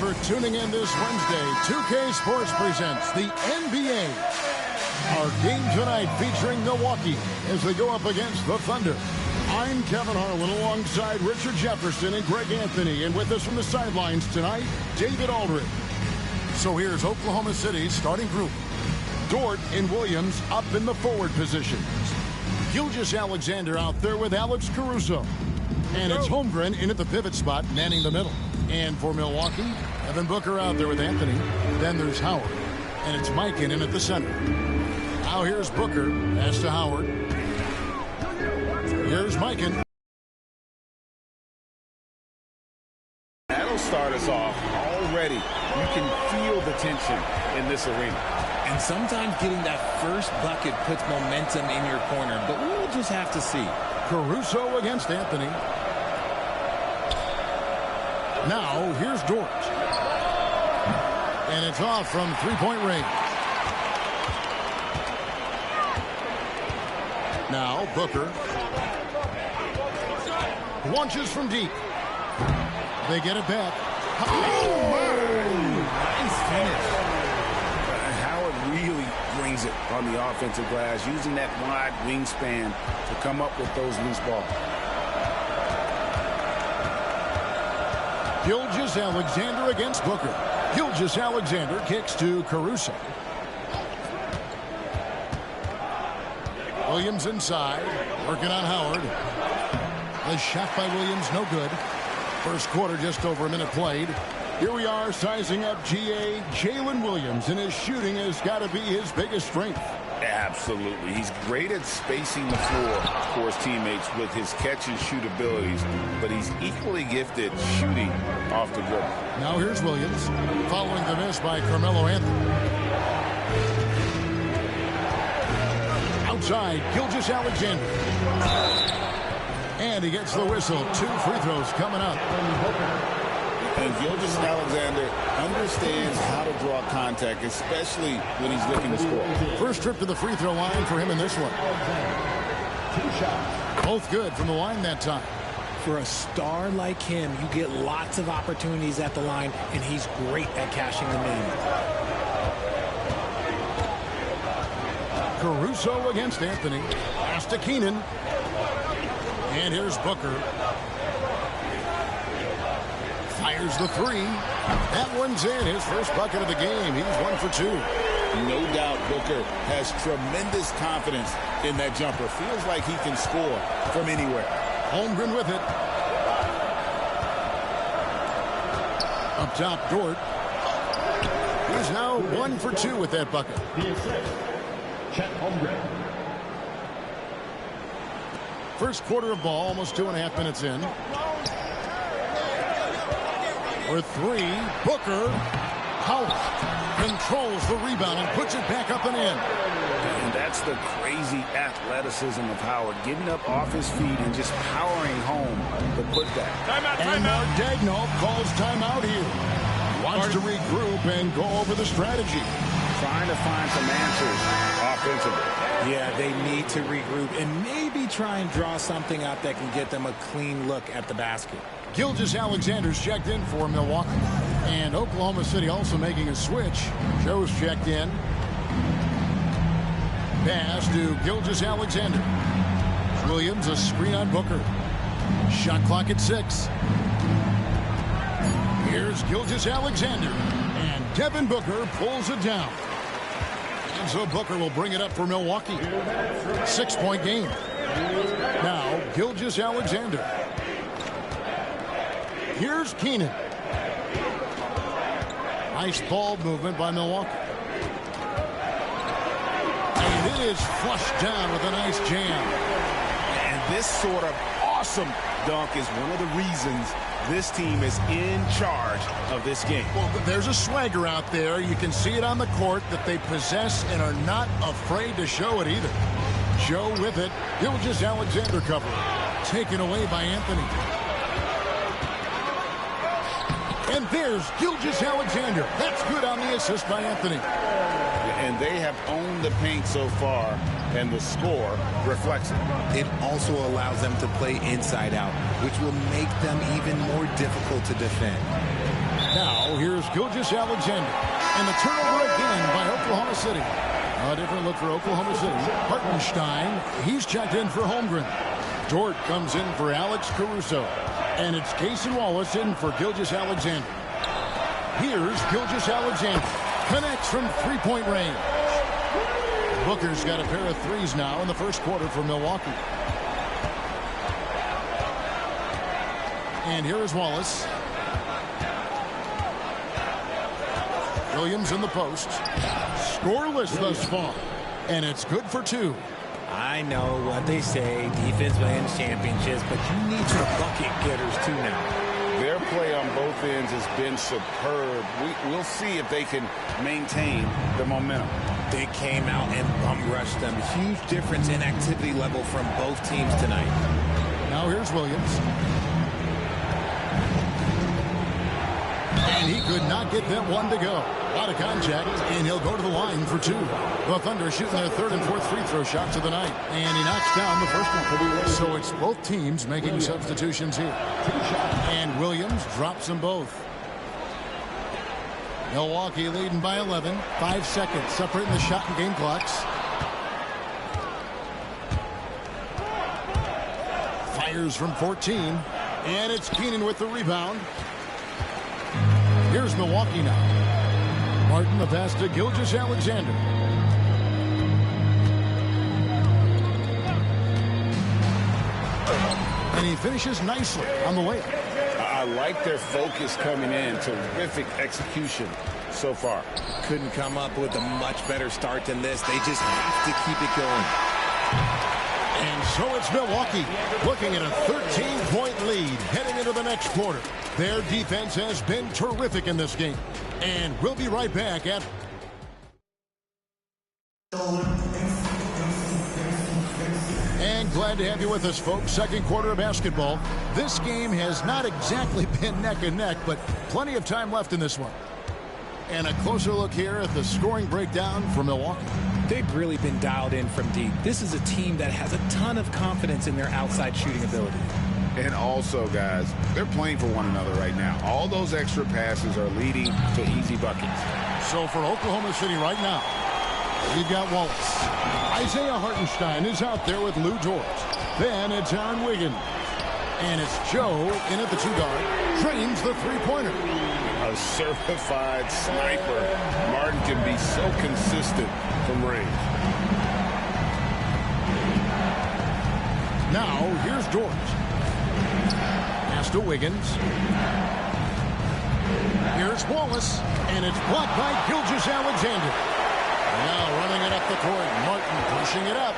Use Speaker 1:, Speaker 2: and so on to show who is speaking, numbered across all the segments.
Speaker 1: for tuning in this Wednesday. 2K Sports presents the NBA. Our game tonight featuring Milwaukee as they go up against the Thunder. I'm Kevin Harlan alongside Richard Jefferson and Greg Anthony. And with us from the sidelines tonight, David Aldridge. So here's Oklahoma City's starting group. Dort and Williams up in the forward positions. Gilgeous-Alexander out there with Alex Caruso. And it's Holmgren in at the pivot spot, manning the middle. And for Milwaukee, Devin Booker out there with Anthony. Then there's Howard. And it's Mikan in at the center. Now here's Booker. Pass to Howard. Here's Mikan.
Speaker 2: That'll start us off already. You can feel the tension in this arena.
Speaker 3: And sometimes getting that first bucket puts momentum in your corner. But we'll just have to see.
Speaker 1: Caruso against Anthony. Now, here's Dort. And it's off from three-point range. Now, Booker. Launches from deep. They get it back.
Speaker 2: Oh, nice finish. Howard really brings it on the offensive glass, using that wide wingspan to come up with those loose balls.
Speaker 1: Gilgeous-Alexander against Booker. Gilgeous-Alexander kicks to Caruso. Williams inside, working on Howard. The shot by Williams, no good. First quarter, just over a minute played. Here we are, sizing up GA Jalen Williams, and his shooting has got to be his biggest strength.
Speaker 2: Absolutely. He's great at spacing the floor for his teammates with his catch-and-shoot abilities, but he's equally gifted shooting off the dribble.
Speaker 1: Now here's Williams, following the miss by Carmelo Anthony. Outside, Gilgeous-Alexander. And he gets the whistle. 2 free throws coming up.
Speaker 2: And Gilgeous-Alexander understands how to draw contact, especially when he's looking to score.
Speaker 1: First trip to the free throw line for him in this one. Both good from the line that time.
Speaker 3: For a star like him, you get lots of opportunities at the line, and he's great at cashing them in.
Speaker 1: Caruso against Anthony. Pass to Keenan. And here's Booker. Fires the three. That one's in. His first bucket of the game. He's 1 for 2.
Speaker 2: No doubt Booker has tremendous confidence in that jumper. Feels like he can score from anywhere.
Speaker 1: Holmgren with it. Up top, Dort. He's now 1 for 2 with that bucket. First quarter of ball, almost 2.5 minutes in. For 3, Booker. Howard controls the rebound and puts it back up and in.
Speaker 2: And that's the crazy athleticism of Howard, getting up off his feet and just powering home the putback.
Speaker 1: And Dagnall calls timeout here. Wants to regroup and go over the strategy.
Speaker 2: Trying to find some answers offensively.
Speaker 3: Yeah, they need to regroup and maybe try and draw something up that can get them a clean look at the basket.
Speaker 1: Gilgeous-Alexander's checked in for Milwaukee. And Oklahoma City also making a switch. Joe's checked in. Pass to Gilgeous-Alexander. Williams, a screen on Booker. Shot clock at 6. Here's Gilgeous-Alexander. And Devin Booker pulls it down. And so Booker will bring it up for Milwaukee. 6-point game. Now, Gilgeous-Alexander. Here's Keenan. Nice ball movement by Milwaukee. And it is flushed down with a nice jam.
Speaker 2: And this sort of awesome dunk is one of the reasons this team is in charge of this game.
Speaker 1: Well, there's a swagger out there. You can see it on the court that they possess and are not afraid to show it either. Joe with it. Gilgeous-Alexander cover. Taken away by Anthony. And there's Gilgeous-Alexander. That's good on the assist by Anthony.
Speaker 2: And they have owned the paint so far, and the score reflects it.
Speaker 3: It also allows them to play inside out, which will make them even more difficult to defend.
Speaker 1: Now, here's Gilgeous-Alexander. And the turnover again by Oklahoma City. A different look for Oklahoma City. Hartenstein, he's checked in for Holmgren. Dort comes in for Alex Caruso. And it's Cason Wallace in for Gilgeous-Alexander. Here's Gilgeous-Alexander. Connects from three-point range. Booker's got a pair of threes now in the first quarter for Milwaukee. And here is Wallace. Williams in the post. Scoreless thus far. And it's good for two.
Speaker 3: I know what they say, defense wins championships, but you need your bucket getters too now.
Speaker 2: Their play on both ends has been superb. We'll see if they can maintain the momentum.
Speaker 3: They came out and bum rushed them. Huge difference in activity level from both teams tonight.
Speaker 1: Now here's Williams. And he could not get that one to go. Out of contact, and he'll go to the line for two. The Thunder shooting their third and fourth free throw shots of the night. And he knocks down the first one. So it's both teams making substitutions here. And Williams drops them both. Milwaukee leading by 11. 5 seconds separating the shot and game clocks. Fires from 14. And it's Keenan with the rebound. Here's Milwaukee now. Martin the pass to Gilgeous-Alexander. And he finishes nicely on the layup.
Speaker 2: I like their focus coming in. Terrific execution so far.
Speaker 3: Couldn't come up with a much better start than this. They just have to keep it going.
Speaker 1: And so it's Milwaukee looking at a 13-point lead heading into the next quarter. Their defense has been terrific in this game. And we'll be right back at... And glad to have you with us, folks. Second quarter of basketball. This game has not exactly been neck and neck, but plenty of time left in this one. And a closer look here at the scoring breakdown for Milwaukee.
Speaker 3: They've really been dialed in from deep. This is a team that has a ton of confidence in their outside shooting ability.
Speaker 2: And also, guys, they're playing for one another right now. All those extra passes are leading to easy buckets.
Speaker 1: So for Oklahoma City right now, we've got Wallace. Isaiah Hartenstein is out there with Lou Dort. Then it's Aaron Wiggins. And it's Joe in at the two-guard. Trains the three-pointer.
Speaker 2: A certified sniper. Martin can be so consistent from range.
Speaker 1: Now, here's Dort. Pass to Wiggins. Here's Wallace. And it's blocked by Gilgeous-Alexander. Now running it up the court. Martin pushing it up.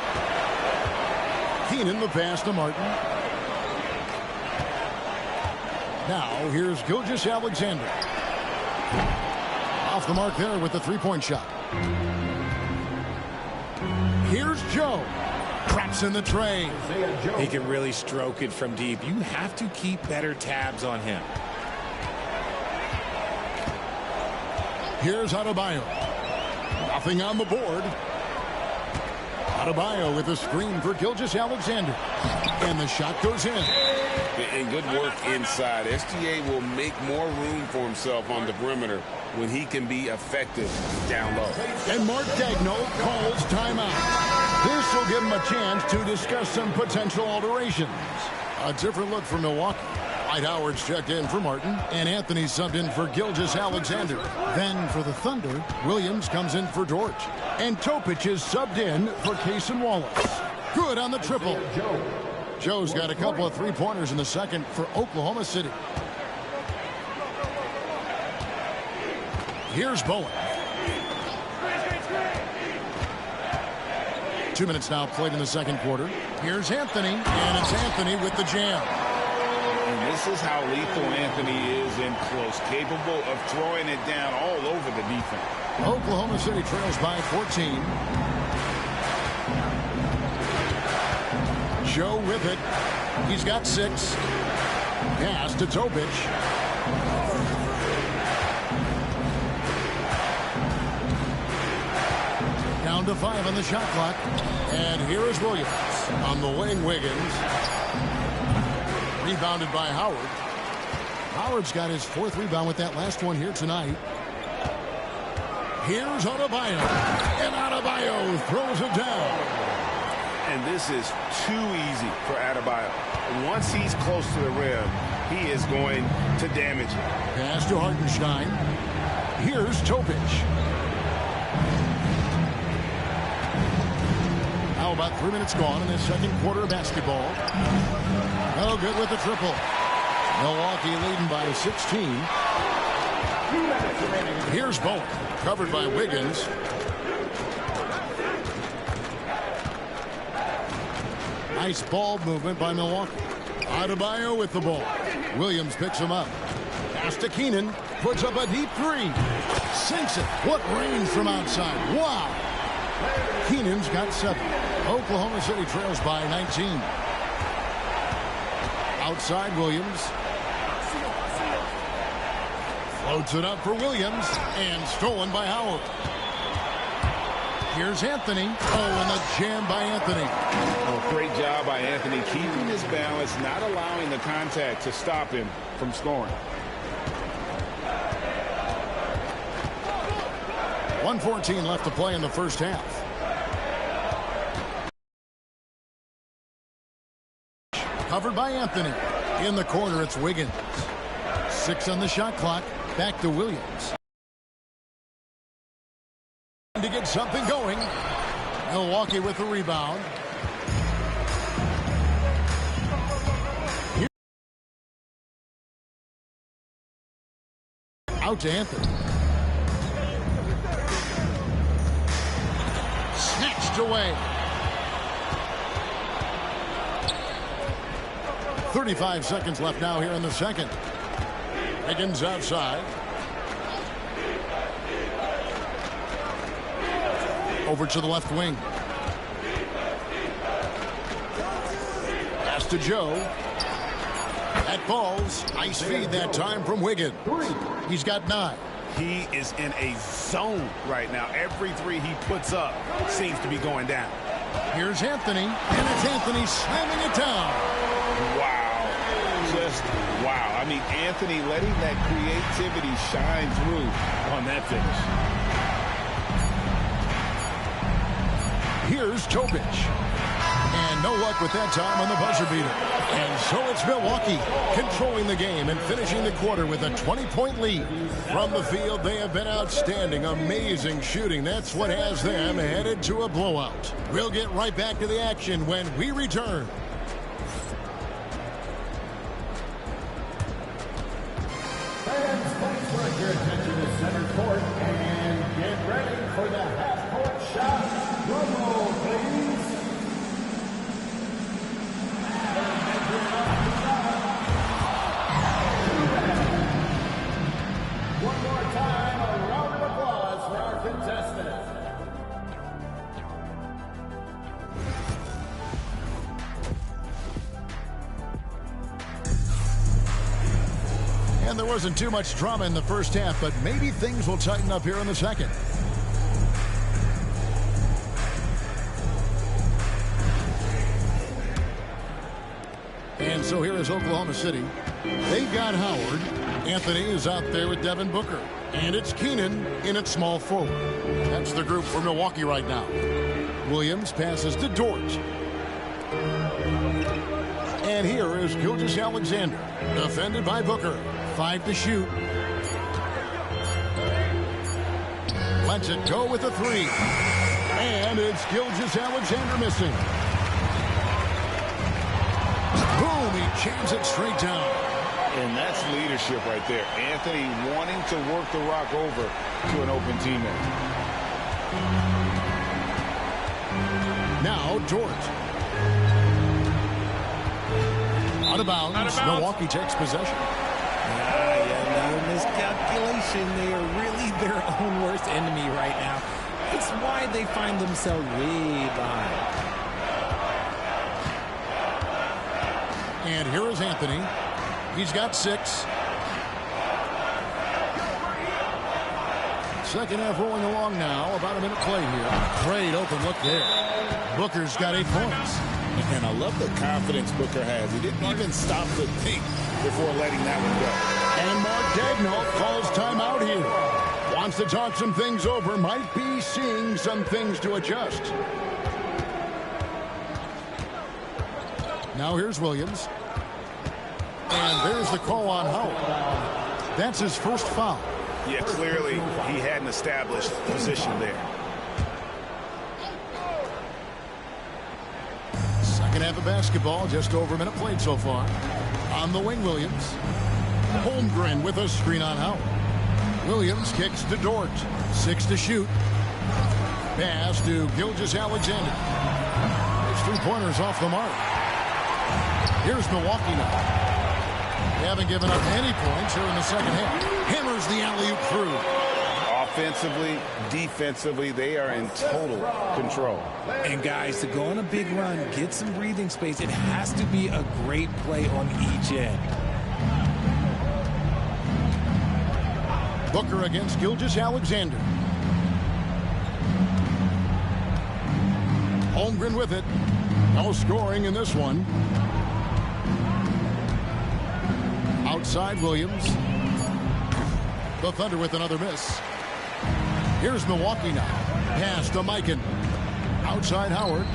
Speaker 1: Keenan the pass to Martin. Now, here's Gilgeous-Alexander. Off the mark there with the three-point shot. Here's Joe. Traps in the tray.
Speaker 3: He can really stroke it from deep. You have to keep better tabs on him.
Speaker 1: Here's Adebayo. Nothing on the board. Adebayo with a screen for Gilgeous-Alexander. And the shot goes in.
Speaker 2: And good work inside. SGA will make more room for himself on the perimeter when he can be effective down low.
Speaker 1: And Mark Daigneault calls timeout. This will give him a chance to discuss some potential alterations. A different look for Milwaukee. Dwight Howard's checked in for Martin, and Anthony subbed in for Gilgeous-Alexander. Then for the Thunder, Williams comes in for Dort. And Topic is subbed in for Cason Wallace. Good on the triple. Joe's got a couple of three-pointers in the second for Oklahoma City. Here's Bowen. 2 minutes now played in the second quarter. Here's Anthony, and it's Anthony with the jam.
Speaker 2: And this is how lethal Anthony is in close, capable of throwing it down all over the defense.
Speaker 1: Oklahoma City trails by 14. Joe with it. He's got 6. Pass to Topic. Down to 5 on the shot clock. And here is Williams. On the wing, Wiggins. Rebounded by Howard. Howard's got his 4th rebound with that last one here tonight. Here's Adebayo. And Adebayo throws it down.
Speaker 2: And this is too easy for Adebayo. Once he's close to the rim, he is going to damage it.
Speaker 1: Pass to Hartenstein. Here's Topic. Now about 3 minutes gone in the second quarter of basketball. No good with the triple. Milwaukee leading by 16. Here's Bowen, covered by Wiggins. Nice ball movement by Milwaukee. Adebayo with the ball. Williams picks him up. Pass to Keenan. Puts up a deep 3. Sinks it. What range from outside. Wow. Keenan's got 7. Oklahoma City trails by 19. Outside Williams. Floats it up for Williams. And stolen by Howard. Here's Anthony. Oh, and the jam by Anthony.
Speaker 2: Oh, great job by Anthony, keeping his balance, not allowing the contact to stop him from scoring.
Speaker 1: 1:14 left to play in the first half. Covered by Anthony. In the corner, it's Wiggins. 6 on the shot clock. Back to Williams. To get something going. Milwaukee with the rebound. Here. Out to Anthony. Snatched away. 35 seconds left now here in the second. Wiggins outside. Over to the left wing. Pass to Joe. That falls. Nice feed that time from Wiggins. He's got 9.
Speaker 2: He is in a zone right now. Every 3 he puts up seems to be going down.
Speaker 1: Here's Anthony. And it's Anthony slamming it down.
Speaker 2: Wow. Just wow. I mean, Anthony letting that creativity shine through on that finish.
Speaker 1: Here's Topic. And no luck with that time on the buzzer beater. And so it's Milwaukee controlling the game and finishing the quarter with a 20-point lead. From the field, they have been outstanding. Amazing shooting. That's what has them headed to a blowout. We'll get right back to the action when we return.
Speaker 4: Fans, please direct your attention to center court and get ready for the half-court shot. Drum roll, please. One more time, a round of applause for our contestants.
Speaker 1: And there wasn't too much drama in the first half, but maybe things will tighten up here in the second. And so here is Oklahoma City. They've got Howard. Anthony is out there with Devin Booker. And it's Keenan in at small forward. That's the group for Milwaukee right now. Williams passes to Dort. And here is Gilgeous-Alexander. Defended by Booker. 5 to shoot. Lets it go with a 3. And it's Gilgeous-Alexander missing. Boom, he jams it straight down.
Speaker 2: And that's leadership right there. Anthony wanting to work the rock over to an open teammate.
Speaker 1: Now Dort. Out of bounds. Milwaukee takes possession.
Speaker 3: Miscalculation. They are really their own worst enemy right now. It's why they find themselves way behind.
Speaker 1: And here is Anthony. He's got 6. Second half rolling along now. About a minute play here. Great open look there. Booker's got 8 points.
Speaker 2: And I love the confidence Booker has. He didn't even stop to think before letting that one go.
Speaker 1: And Mark Dagnall calls timeout here. Wants to talk some things over. Might be seeing some things to adjust. Now here's Williams. And there's the call on Howard. That's his first foul.
Speaker 2: Yeah, clearly he hadn't established position there.
Speaker 1: Second half of basketball, just over a minute played so far. On the wing, Williams. Holmgren with a screen on Howard. Williams kicks to Dort. 6 to shoot. Pass to Gilgeous-Alexander. His three-pointers off the mark. Here's Milwaukee now. They haven't given up any points here in the second half. Hammers the alley-oop through.
Speaker 2: Offensively, defensively, they are in total control.
Speaker 3: And guys, to go on a big run, get some breathing space, it has to be a great play on each end.
Speaker 1: Booker against Gilgeous-Alexander. Holmgren with it. No scoring in this one. Outside Williams. The Thunder with another miss. Here's Milwaukee now. Pass to Mikan. Outside Howard.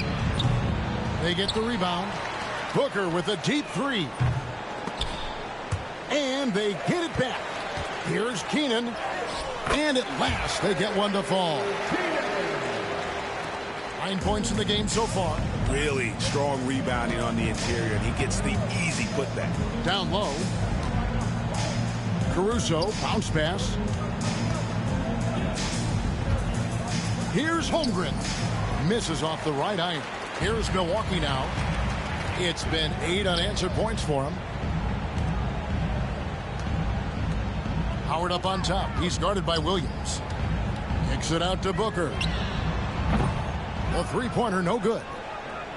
Speaker 1: They get the rebound. Booker with a deep three. And they get it back. Here's Keenan. And at last they get one to fall. 9 points in the game so far.
Speaker 2: Really strong rebounding on the interior, and he gets the easy putback.
Speaker 1: Down low. Caruso, bounce pass. Here's Holmgren. Misses off the right eye. Here's Milwaukee now. It's been 8 unanswered points for him. Howard up on top. He's guarded by Williams. Kicks it out to Booker. The three-pointer, no good.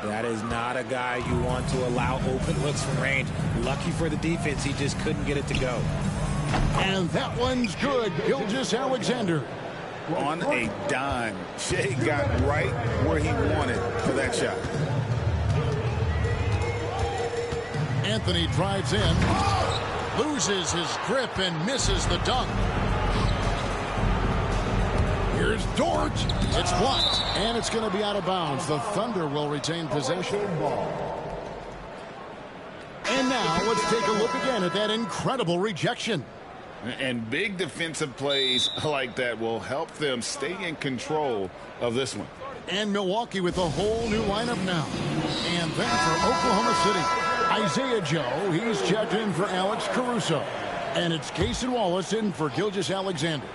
Speaker 3: That is not a guy you want to allow open looks from range. Lucky for the defense, he just couldn't get it to go.
Speaker 1: And that one's good. Gilgeous-Alexander.
Speaker 2: On a dime. Shea got right where he wanted for that shot.
Speaker 1: Anthony drives in. Loses his grip and misses the dunk. Here's Dort. It's blocked. And it's going to be out of bounds. The Thunder will retain possession. And now let's take a look again at that incredible rejection.
Speaker 2: And big defensive plays like that will help them stay in control of this one.
Speaker 1: And Milwaukee with a whole new lineup now. And then for Oklahoma City, Isaiah Joe, he's checked in for Alex Caruso. And it's Cason Wallace in for Gilgeous-Alexander.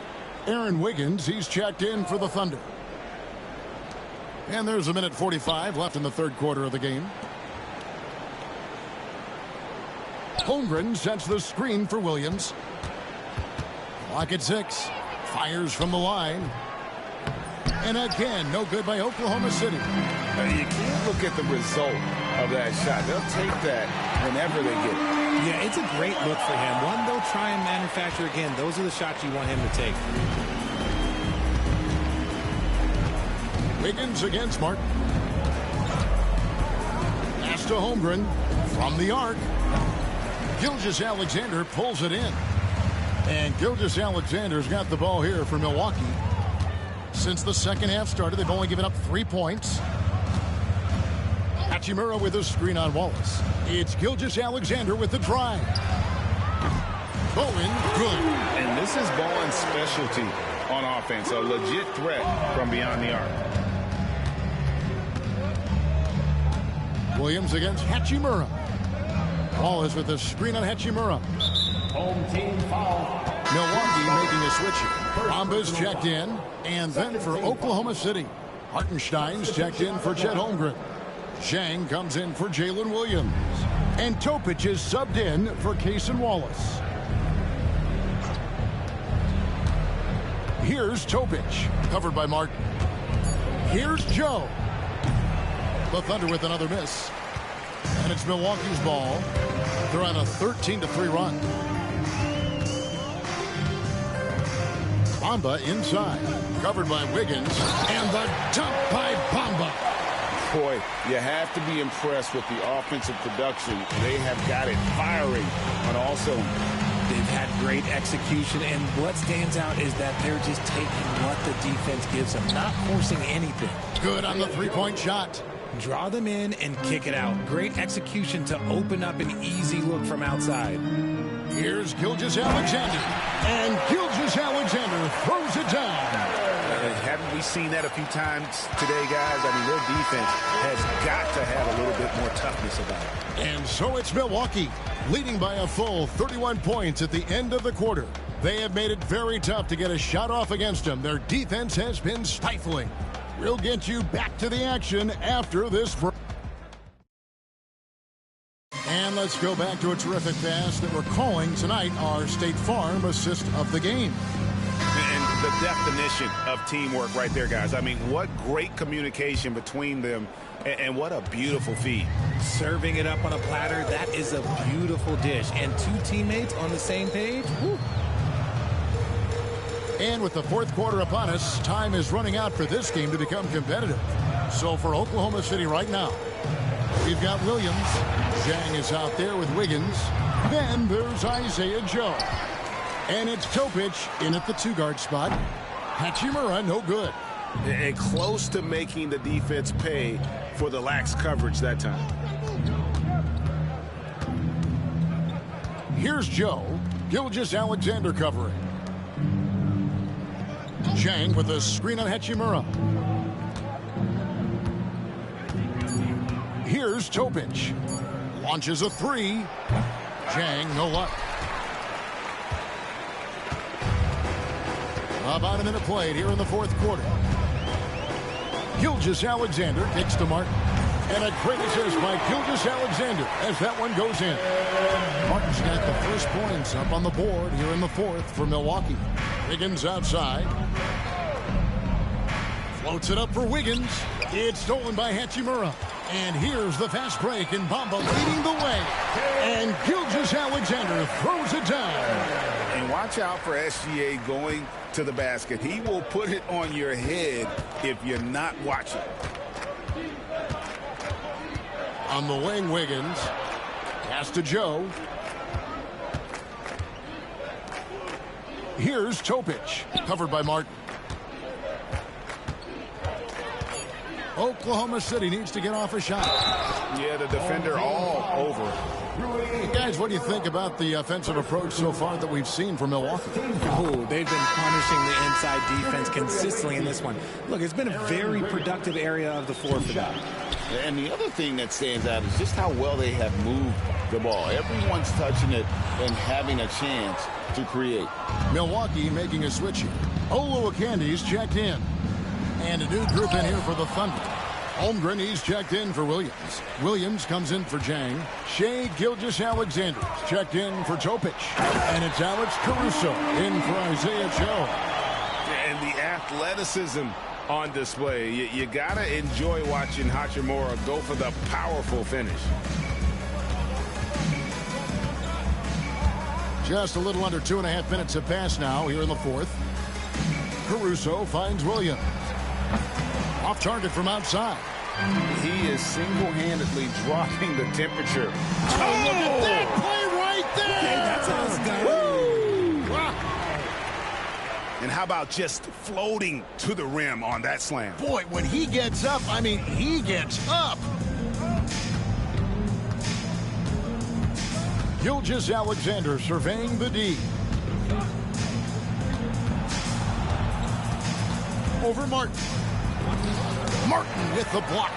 Speaker 1: Aaron Wiggins, he's checked in for the Thunder. And there's a minute 45 left in the third quarter of the game. Holmgren sets the screen for Williams. Clock at 6. Fires from the line. And again, no good by Oklahoma City.
Speaker 2: Now, you can't look at the result of that shot. They'll take that whenever they get it.
Speaker 3: Yeah, it's a great look for him. One they'll try and manufacture again. Those are the shots you want him to take.
Speaker 1: Wiggins against Martin. Pass to Holmgren from the arc. Gilgeous-Alexander pulls it in. And Gilgeous-Alexander's got the ball here for Milwaukee. Since the second half started, they've only given up 3 points. Hachimura with a screen on Wallace. It's Gilgeous-Alexander with the drive. Bowen, good.
Speaker 2: And this is Bowen's specialty on offense. A legit threat from beyond the arc.
Speaker 1: Williams against Hachimura. Wallace with a screen on Hachimura.
Speaker 4: Home team foul.
Speaker 1: Milwaukee making a switch here. Bamba's checked in. And then for Oklahoma City, Hartenstein's checked in for Chet Holmgren. Zhang comes in for Jalen Williams. And Topic is subbed in for Cason Wallace. Here's Topic, covered by Martin. Here's Joe. The Thunder with another miss. And it's Milwaukee's ball. They're on a 13-3 run. Bamba inside, covered by Wiggins, and the dunk by Bamba.
Speaker 2: Boy, you have to be impressed with the offensive production. They have got it firing on all cylinders.
Speaker 3: They've had Great execution, and what stands out is that they're just taking what the defense gives them, not forcing anything.
Speaker 1: Good on the three-point shot.
Speaker 3: Draw them in and kick it out. Great execution to open up an easy look from outside.
Speaker 1: Here's Gilgeous-Alexander, and Gilgeous-Alexander throws it down.
Speaker 2: Haven't we seen that a few times today, guys? I mean, their defense has got to have a little bit more toughness about it.
Speaker 1: And so it's Milwaukee, leading by a full 31 points at the end of the quarter. They have made it very tough to get a shot off against them. Their defense has been stifling. We'll get you back to the action after this break. And let's go back to a terrific pass that we're calling tonight our State Farm assist of the game.
Speaker 2: And the definition of teamwork right there, guys. I mean, what great communication between them, and what a beautiful feed.
Speaker 3: Serving it up on a platter, that is a beautiful dish. And two teammates on the same page, woo.
Speaker 1: And with the fourth quarter upon us, time is running out for this game to become competitive. So for Oklahoma City right now, we've got Williams. Zhang is out there with Wiggins. Then there's Isaiah Joe. And it's Topic in at the two-guard spot. Hachimura, no good.
Speaker 2: And close to making the defense pay for the lax coverage that time.
Speaker 1: Here's Joe. Gilgeous-Alexander covering. Zhang with a screen on Hachimura. Here's Topic. Launches a three. Zhang, no luck. About a minute played here in the fourth quarter. Gilgeous-Alexander kicks to Martin. And a great assist by Gilgeous-Alexander as that one goes in. Martin's got the first points up on the board here in the fourth for Milwaukee. Wiggins outside. Floats it up for Wiggins. It's stolen by Hachimura. And here's the fast break, and Bamba leading the way. And Gilgeous-Alexander throws it down.
Speaker 2: And watch out for SGA going to the basket. He will put it on your head if you're not watching.
Speaker 1: On the wing, Wiggins. Pass to Joe. Here's Topic. Covered by Martin. Oklahoma City needs to get off a shot.
Speaker 2: Yeah, the defender all over.
Speaker 1: Hey guys, what do you think about the offensive approach so far that we've seen from Milwaukee?
Speaker 3: Oh, they've been punishing the inside defense consistently in this one. Look, it's been a very productive area of the floor for them.
Speaker 5: And the other thing that stands out is just how well they have moved the ball. Everyone's touching it and having a chance to create.
Speaker 1: Milwaukee making a switch here. Olowokandi checked in. And a new group in here for the Thunder. Holmgren, he's checked in for Williams. Williams comes in for Zhang. Shai Gilgeous-Alexander checked in for Topic. And it's Alex Caruso in for Isaiah Joe.
Speaker 2: And the athleticism on display. You got to enjoy watching Hachimura go for the powerful finish.
Speaker 1: Just a little under 2.5 minutes have passed now here in the fourth. Caruso finds Williams. Off target from outside.
Speaker 2: He is single-handedly dropping the temperature.
Speaker 1: Oh, look at that play right there!
Speaker 3: Okay, that's how it's done.
Speaker 1: Woo! Wow.
Speaker 2: And how about just floating to the rim on that slam?
Speaker 1: Boy, when he gets up, I mean, he gets up. Gilgeous-Alexander surveying the D. Over Martin. Martin with the block.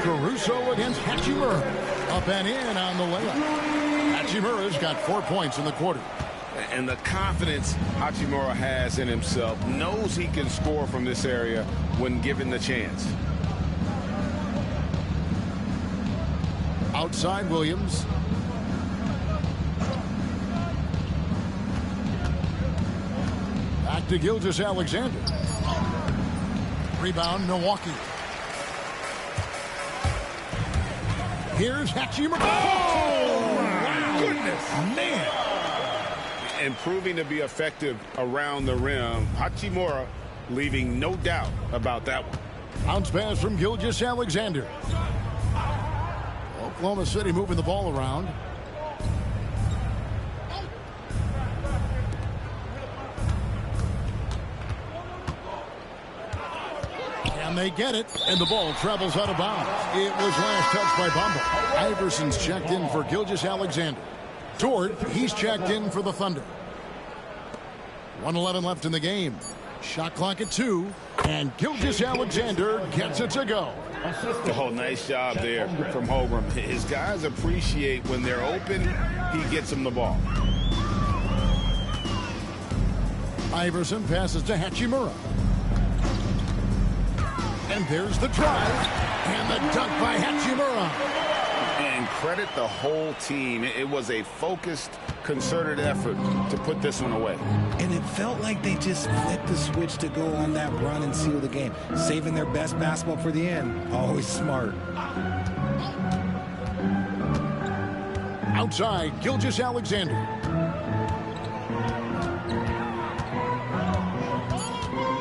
Speaker 1: Caruso against Hachimura. Up and in on the layup. Hachimura's got 4 points in the quarter.
Speaker 2: And the confidence Hachimura has in himself, knows he can score from this area when given the chance.
Speaker 1: Outside Williams. Back to Gilgeous-Alexander. Rebound, Milwaukee. Here's Hachimura.
Speaker 2: Oh,
Speaker 1: Wow.
Speaker 2: goodness.
Speaker 1: Man.
Speaker 2: And proving to be effective around the rim. Hachimura leaving no doubt about that one.
Speaker 1: Bounce pass from Gilgeous-Alexander. Oklahoma City moving the ball around. And they get it, and the ball travels out of bounds. It was last touched by Bamba. Iverson's checked in for Gilgeous-Alexander. Dort, he's checked in for the Thunder. 1:11 left in the game. Shot clock at 2, and Gilgeous-Alexander gets it to go.
Speaker 2: Oh, nice job there from Holmgren. His guys appreciate when they're open, he gets them the ball.
Speaker 1: Iverson passes to Hachimura. And there's the drive, and the dunk by Hachimura.
Speaker 2: And credit the whole team. It was a focused, concerted effort to put this one away.
Speaker 3: And it felt like they just flipped the switch to go on that run and seal the game. Saving their best basketball for the end. Always smart.
Speaker 1: Outside, Gilgeous-Alexander.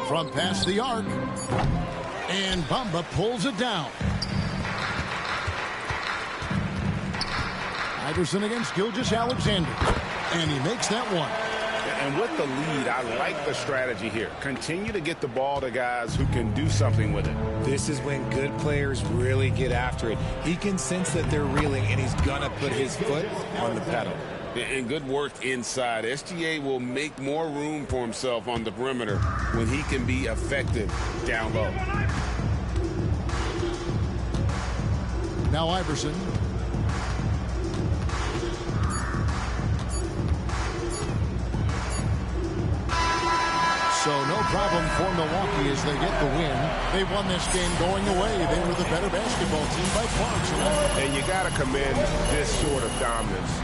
Speaker 1: Front past the arc. And Bamba pulls it down. Iverson against Gilgeous-Alexander. And he makes that one.
Speaker 2: And with the lead, I like the strategy here. Continue to get the ball to guys who can do something with it.
Speaker 3: This is when good players really get after it. He can sense that they're reeling, and he's going to put his foot on the pedal.
Speaker 2: And good work inside. SGA will make more room for himself on the perimeter when he can be effective down low.
Speaker 1: Now Iverson. So no problem for Milwaukee as they get the win. They won this game going away. They were the better basketball team by far tonight.
Speaker 2: And you got to commend this sort of dominance.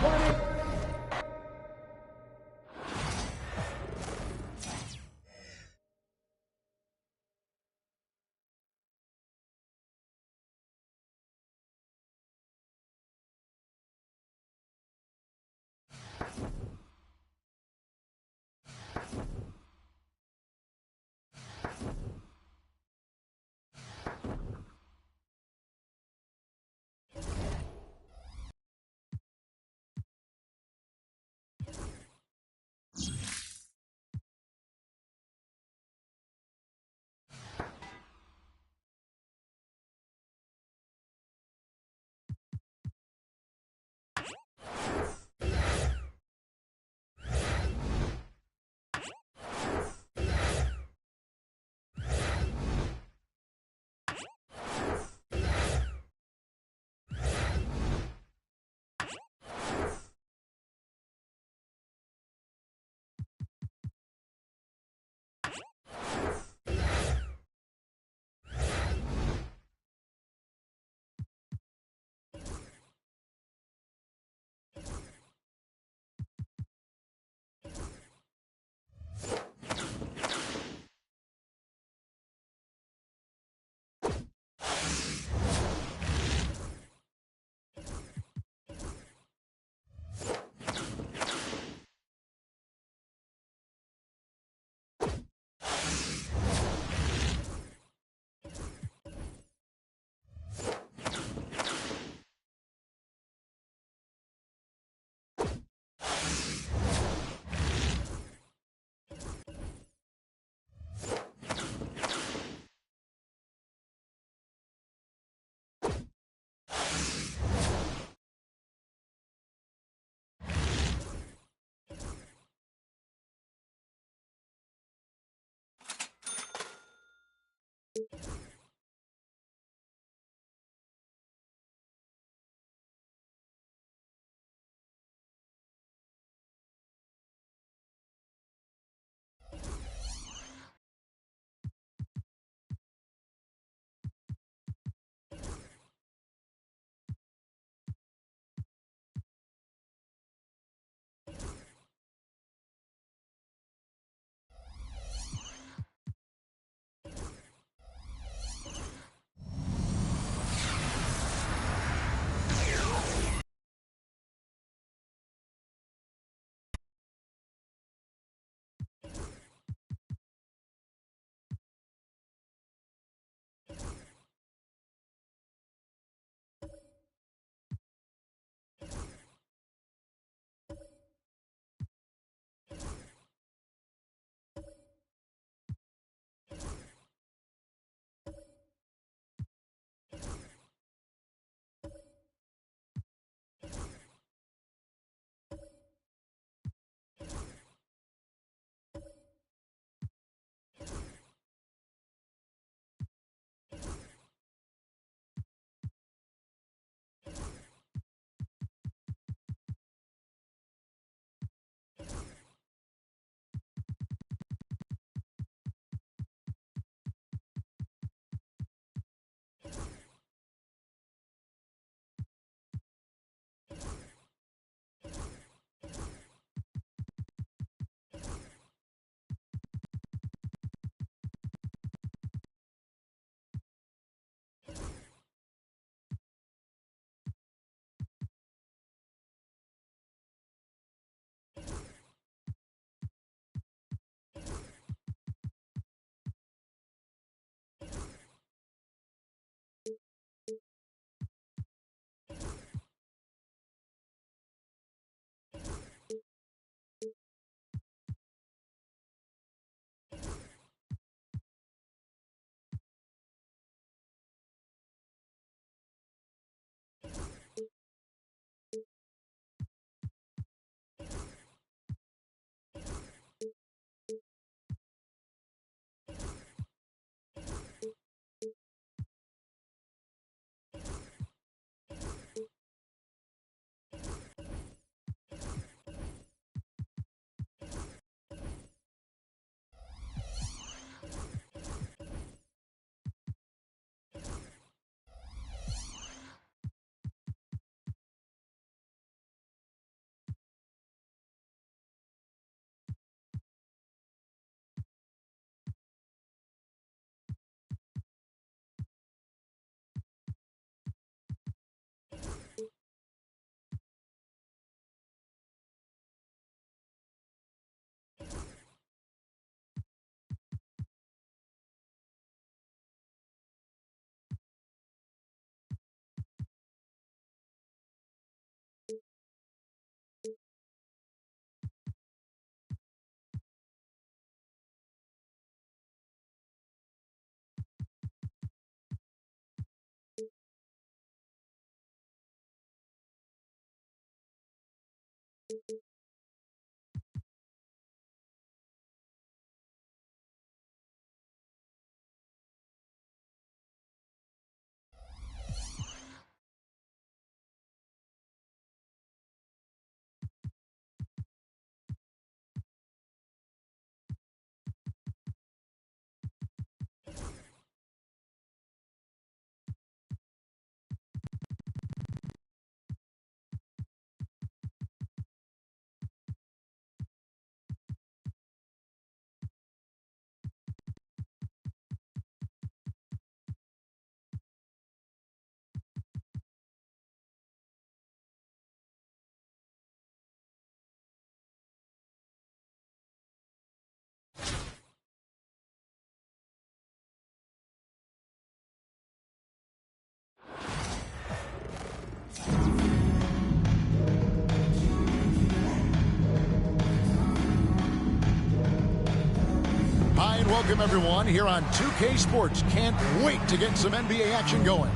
Speaker 1: welcome everyone here on 2K Sports. Can't wait to get some NBA action going.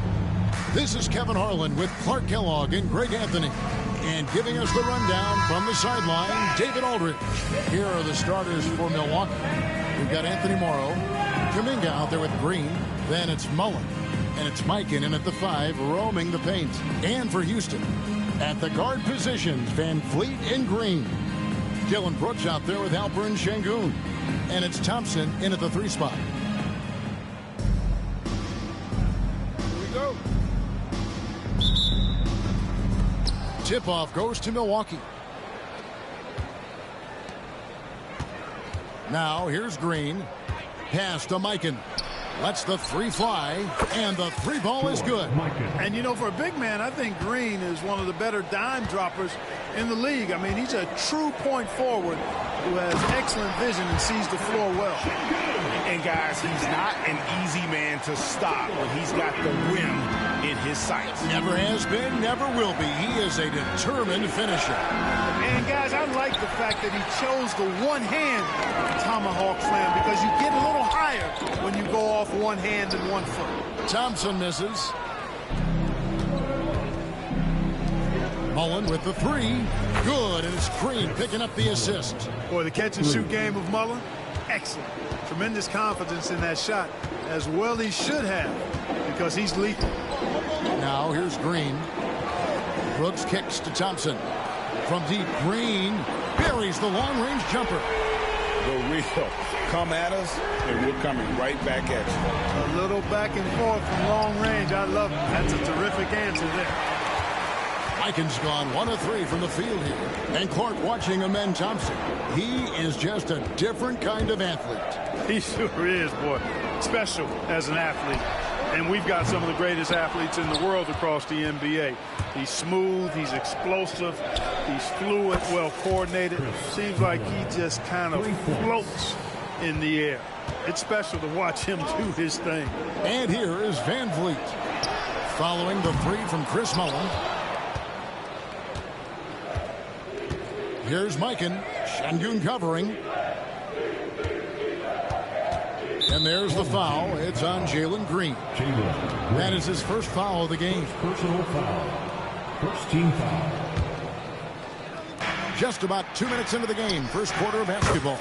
Speaker 1: This is Kevin Harlan with Clark Kellogg and Greg Anthony. And giving us the rundown from the sideline, David Aldridge. Here are the starters for Milwaukee. We've got Anthony Morrow, Kuminga out there with Green. Then it's Mullen. And it's Mikan in at the 5, roaming the paint. And for Houston, at the guard positions, Van Fleet and Green. Dylan Brooks out there with Alper and Şengün. And it's Thompson in at the 3 spot.
Speaker 2: Here we go.
Speaker 1: Tip-off goes to Milwaukee. Now here's Green. Pass to Mikan. Lets the 3 fly, and the 3 ball is good.
Speaker 6: And, you know, for a big man, I think Green is one of the better dime droppers in the league. I mean, he's a true point forward who has excellent vision and sees the floor well.
Speaker 2: And, guys, he's not an easy man to stop when he's got the rim in his sights.
Speaker 1: Never has been, never will be. He is a determined finisher.
Speaker 6: And, guys, I like the fact that he chose the one-hand tomahawk slam because you get a little higher when you go off one hand and 1 foot.
Speaker 1: Thompson misses. Mullen with the 3. Good, and it's Green picking up the assist.
Speaker 6: Boy, the catch-and-shoot game of Mullen, excellent. Tremendous confidence in that shot, as well he should have, because he's lethal.
Speaker 1: Now here's Green. Brooks kicks to Thompson. From deep, Green buries the long-range jumper.
Speaker 2: The real come at us, and we're coming right back at you.
Speaker 6: A little back and forth from long range. I love it. That's a terrific answer there.
Speaker 1: Mikan's gone 1 of 3 from the field here. And Clark watching Amen Thompson. He is just a different kind of athlete.
Speaker 6: He sure is, boy. Special as an athlete. And we've got some of the greatest athletes in the world across the NBA. He's smooth, he's explosive, he's fluid, well coordinated. Seems like he just kind of floats in the air. It's special to watch him do his thing.
Speaker 1: And here is Van Vliet. Following the 3 from Chris Mullen. Here's Mikan. Şengün covering. And there's the foul. It's on Jalen Green. That is his first foul of the game.
Speaker 4: Personal foul. First team foul.
Speaker 1: Just about 2 minutes into the game. First quarter of basketball.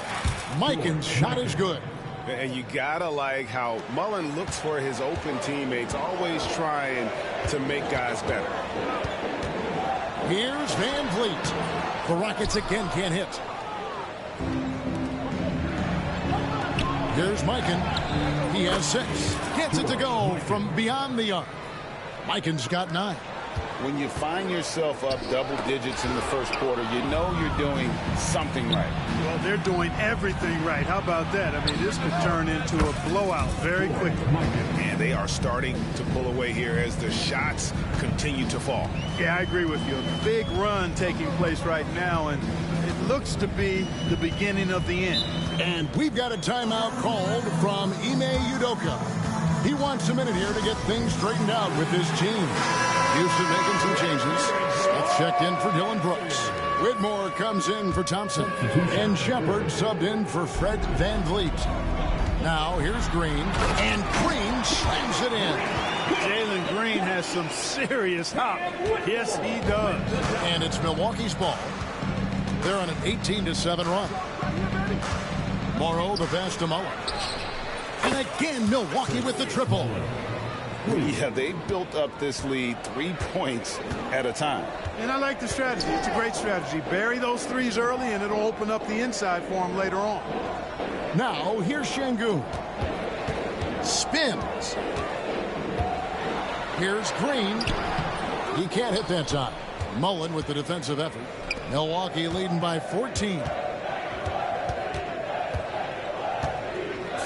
Speaker 1: Mikan's shot is good.
Speaker 2: And you gotta like how Mullen looks for his open teammates, always trying to make guys better.
Speaker 1: Here's Van Vliet. The Rockets again can't hit. Here's Mikan. He has 6. Gets it to go from beyond the arc. Mikan's got 9.
Speaker 5: When you find yourself up double digits in the first quarter, you know you're doing something right.
Speaker 6: Well, they're doing everything right. How about that? I mean, this could turn into a blowout very quickly.
Speaker 2: And they are starting to pull away here as the shots continue to fall.
Speaker 6: Yeah, I agree with you. A big run taking place right now, and it looks to be the beginning of the end.
Speaker 1: And we've got a timeout called from Ime Udoka. He wants a minute here to get things straightened out with his team. Houston making some changes. Smith checked in for Dylan Brooks. Whitmore comes in for Thompson. And Shepard subbed in for Fred Van Vliet. Now here's Green. And Green slams it in.
Speaker 6: Jalen Green has some serious hop. Yes, he does.
Speaker 1: And it's Milwaukee's ball. They're on an 18-7 run. Morrow the pass to Mullen. And again, Milwaukee with the triple.
Speaker 5: Yeah, they built up this lead 3 points at a time.
Speaker 6: And I like the strategy. It's a great strategy. Bury those threes early, and it'll open up the inside for him later on.
Speaker 1: Now, here's Şengün. Spins. Here's Green. He can't hit that time. Mullen with the defensive effort. Milwaukee leading by 14.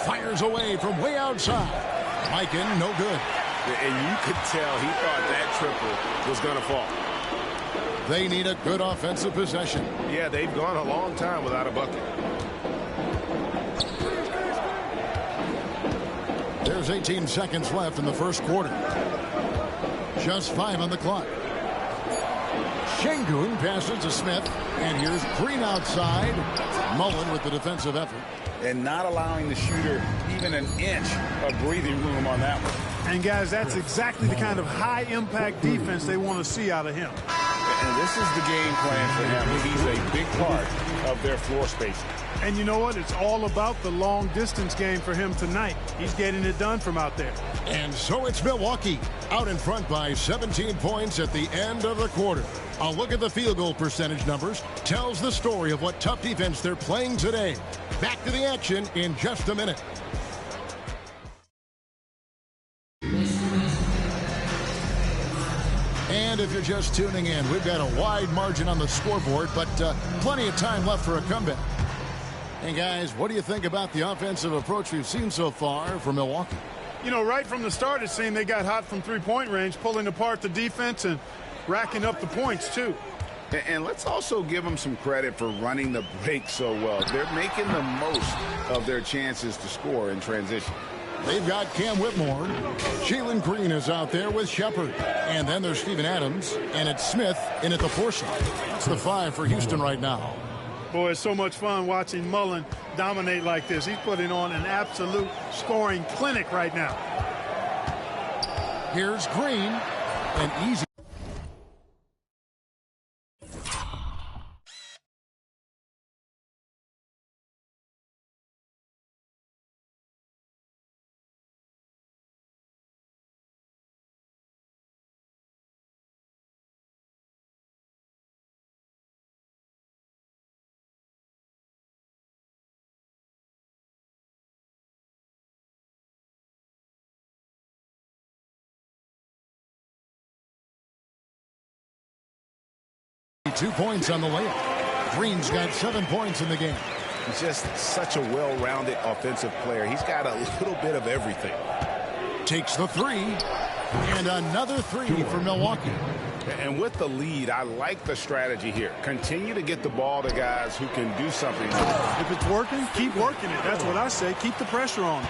Speaker 1: Fires away from way outside. Mikan, no good.
Speaker 2: And you could tell he thought that triple was going to fall.
Speaker 1: They need a good offensive possession.
Speaker 2: Yeah, they've gone a long time without a bucket.
Speaker 1: There's 18 seconds left in the first quarter. Just 5 on the clock. Şengün passes to Smith. And here's Green outside. Mullen with the defensive effort.
Speaker 2: And not allowing the shooter even an inch of breathing room on that one.
Speaker 6: And, guys, that's exactly the kind of high-impact defense they want to see out of him.
Speaker 2: And this is the game plan for him. He's a big part of their floor spacing.
Speaker 6: And you know what? It's all about the long-distance game for him tonight. He's getting it done from out there.
Speaker 1: And so it's Milwaukee out in front by 17 points at the end of the quarter. A look at the field goal percentage numbers tells the story of what tough defense they're playing today. Back to the action in just a minute. And if you're just tuning in, we've got a wide margin on the scoreboard, but plenty of time left for a comeback. And guys, what do you think about the offensive approach we've seen so far from Milwaukee?
Speaker 6: You know, right from the start, it seemed they got hot from three-point range, pulling apart the defense and racking up the points, too.
Speaker 2: And let's also give them some credit for running the break so well. They're making the most of their chances to score in transition.
Speaker 1: They've got Cam Whitmore. Chillin Green is out there with Shepard. And then there's Steven Adams. And it's Smith in at the 4 slot. That's the 5 for Houston right now.
Speaker 6: Boy, it's so much fun watching Mullen dominate like this. He's putting on an absolute scoring clinic right now.
Speaker 1: Here's Green. An easy. Two points on the layup. Green's got 7 points in the game.
Speaker 2: He's just such a well-rounded offensive player. He's got a little bit of everything.
Speaker 1: Takes the 3. And another 3 for Milwaukee.
Speaker 2: And with the lead, I like the strategy here. Continue to get the ball to guys who can do something.
Speaker 6: If it's working, keep working it. That's what I say. Keep the pressure on.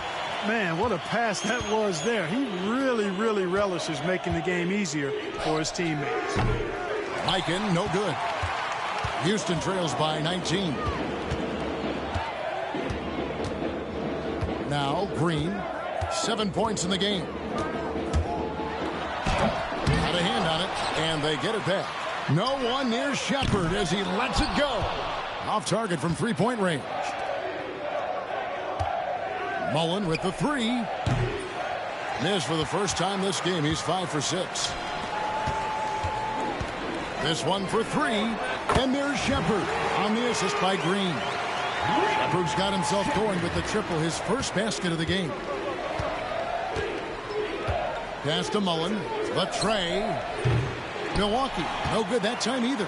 Speaker 6: Man, what a pass that was there. He really, really relishes making the game easier for his teammates.
Speaker 1: Mikan, no good. Houston trails by 19. Now Green, 7 points in the game. Got a hand on it, and they get it back. No one near Shepard as he lets it go. Off target from three-point range. Mullen with the 3. Missed for the first time this game. He's 5 for 6. This one for 3, and there's Shepard on the assist by Green. Shepard's got himself going with the triple, his first basket of the game. Pass to Mullen, the tray. Milwaukee, no good that time either.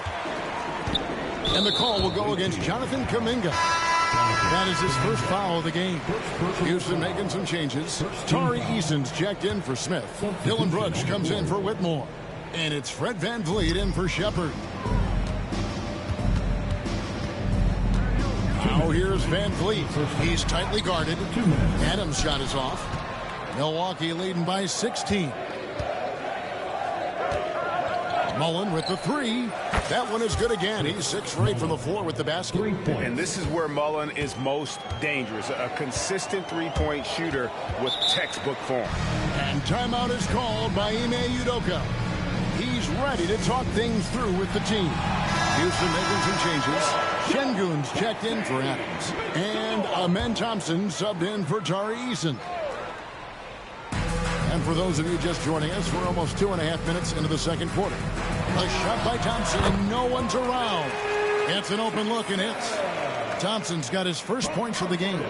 Speaker 1: And the call will go against Jonathan Kuminga. That is his first foul of the game. Houston making some changes. Tari Eason's checked in for Smith. Dylan Brooks comes in for Whitmore. And it's Fred VanVleet in for Shepard. Now here's VanVleet. He's tightly guarded. Adams' shot is off. Milwaukee leading by 16. Mullen with the 3. That one is good again. He's 6 for 8 from the floor with the basket.
Speaker 2: And this is where Mullen is most dangerous. A consistent three-point shooter with textbook form.
Speaker 1: And timeout is called by Ime Udoka. He's ready to talk things through with the team. Houston making some changes. Şengün's checked in for Adams. And Amen Thompson subbed in for Tari Eason. And for those of you just joining us, we're almost 2.5 minutes into the second quarter. A shot by Thompson, and no one's around. It's an open look, and hits. Thompson's got his first points of the game.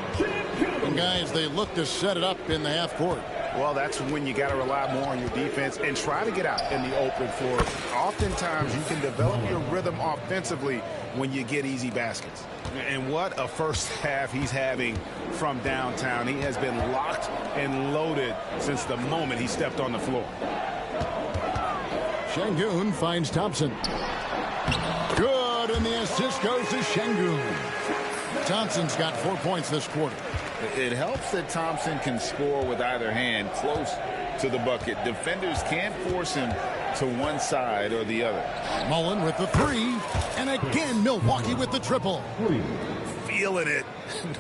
Speaker 1: And guys, they look to set it up in the half court.
Speaker 2: Well, that's when you got to rely more on your defense and try to get out in the open floor. Oftentimes, you can develop your rhythm offensively when you get easy baskets. And what a first half he's having from downtown. He has been locked and loaded since the moment he stepped on the floor.
Speaker 1: Şengün finds Thompson. Good, and the assist goes to Şengün. Thompson's got 4 points this quarter.
Speaker 5: It helps that Thompson can score with either hand close to the bucket. Defenders can't force him to one side or the other.
Speaker 1: Mullen with the three, and again Milwaukee with the triple.
Speaker 2: Feeling it,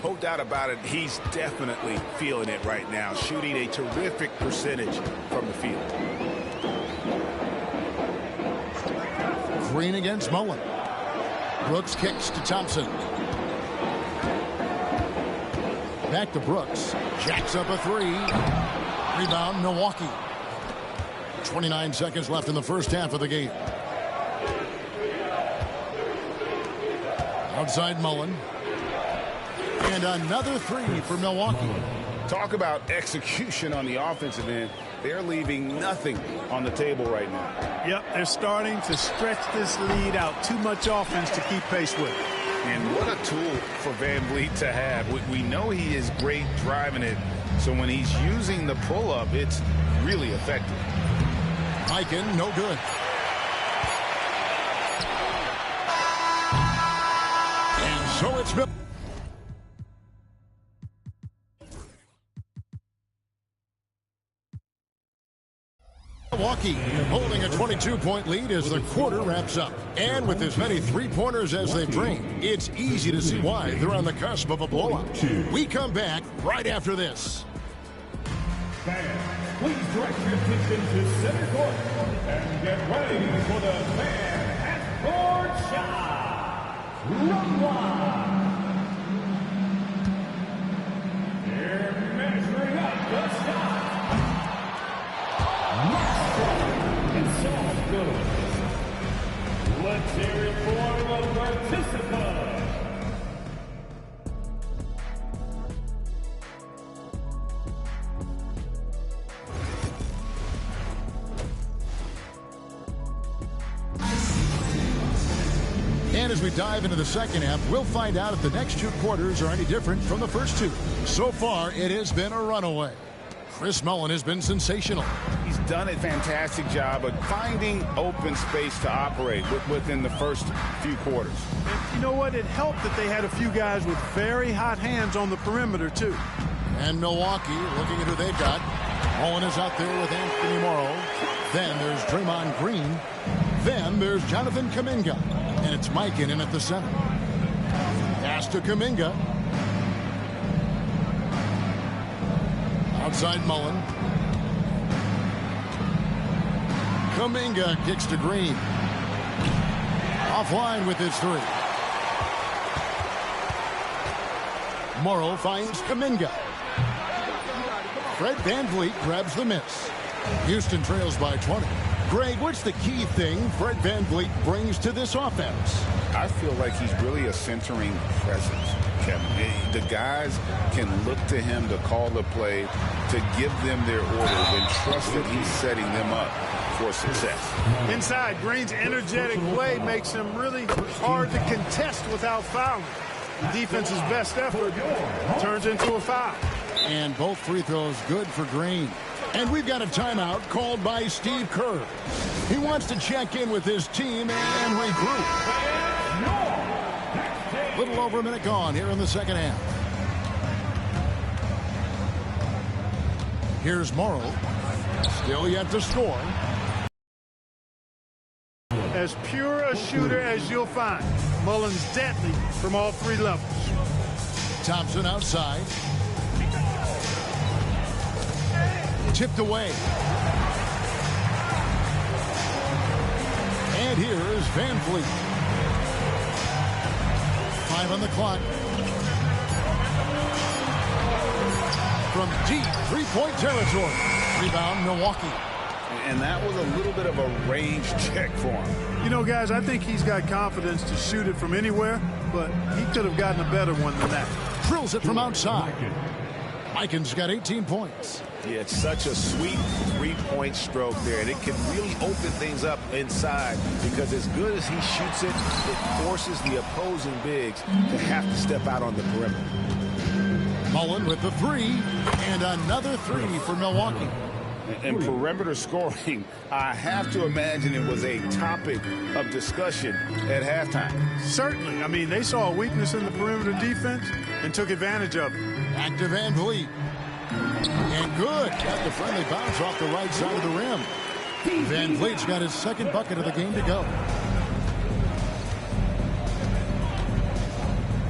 Speaker 2: no doubt about it. He's definitely feeling it right now, shooting a terrific percentage from the field.
Speaker 1: Green against Mullen. Brooks kicks to Thompson. Back to Brooks. Jacks up a three. Rebound, Milwaukee. 29 seconds left in the first half of the game. Outside Mullen. And another three for Milwaukee.
Speaker 2: Talk about execution on the offensive end. They're leaving nothing on the table right now.
Speaker 6: Yep, they're starting to stretch this lead out. Too much offense to keep pace with.
Speaker 2: And what a tool for Van Vliet to have. We know he is great driving it, so when he's using the pull-up, it's really effective.
Speaker 1: Mikan, no good. And so it's Milwaukee holding a 22-point lead as the quarter wraps up. And with as many three-pointers as they've drained, it's easy to see why they're on the cusp of a blowout. We come back right after this.
Speaker 4: Fans, please direct your attention to center court and get ready for the fan half-court shot. Run line. They're measuring up the shot. It's all good. Let's hear it for the participant.
Speaker 1: And as we dive into the second half, we'll find out if the next two quarters are any different from the first two. So far, it has been a runaway. Chris Mullen has been sensational.
Speaker 2: He's done a fantastic job of finding open space to operate within the first few quarters.
Speaker 6: And you know what? It helped that they had a few guys with very hot hands on the perimeter, too.
Speaker 1: And Milwaukee, looking at who they've got. Mullen is out there with Anthony Morrow. Then there's Draymond Green. Then there's Jonathan Kuminga. And it's Mikan in at the center. Pass to Kuminga. Outside Mullen. Kuminga kicks to Green. Offline with his three. Morrow finds Kuminga. Fred VanVleet grabs the miss. Houston trails by 20. Greg, what's the key thing Fred VanVleet brings to this offense?
Speaker 2: I feel like he's really a centering presence, Kevin. The guys can look to him to call the play, to give them their orders, and trust that he's setting them up for success.
Speaker 6: Inside, Green's energetic play makes him really hard to contest without fouling. Defense's best effort turns into a foul.
Speaker 1: And both free throws good for Green. And we've got a timeout called by Steve Kerr. He wants to check in with his team and regroup. A little over a minute gone here in the second half. Here's Morrow. Still yet to score.
Speaker 6: As pure a shooter as you'll find. Mullen's deadly from all three levels.
Speaker 1: Thompson outside. Tipped away. And here is VanVleet. 5 on the clock. From deep three-point territory. Rebound, Milwaukee.
Speaker 2: And that was a little bit of a range check for him.
Speaker 6: You know, guys, I think he's got confidence to shoot it from anywhere, but he could have gotten a better one than that.
Speaker 1: Drills it from outside. Mikan's got 18 points.
Speaker 2: Yeah, it's such a sweet three-point stroke there, and it can really open things up inside because as good as he shoots it, it forces the opposing bigs to have to step out on the perimeter.
Speaker 1: Mullen with the three, and another three for Milwaukee.
Speaker 2: And perimeter scoring, I have to imagine it was a topic of discussion at halftime.
Speaker 6: Certainly. I mean, they saw a weakness in the perimeter defense and took advantage of it.
Speaker 1: Back to Van Vliet. And good. Got the friendly bounce off the right side of the rim. Van Vliet's got his second bucket of the game to go.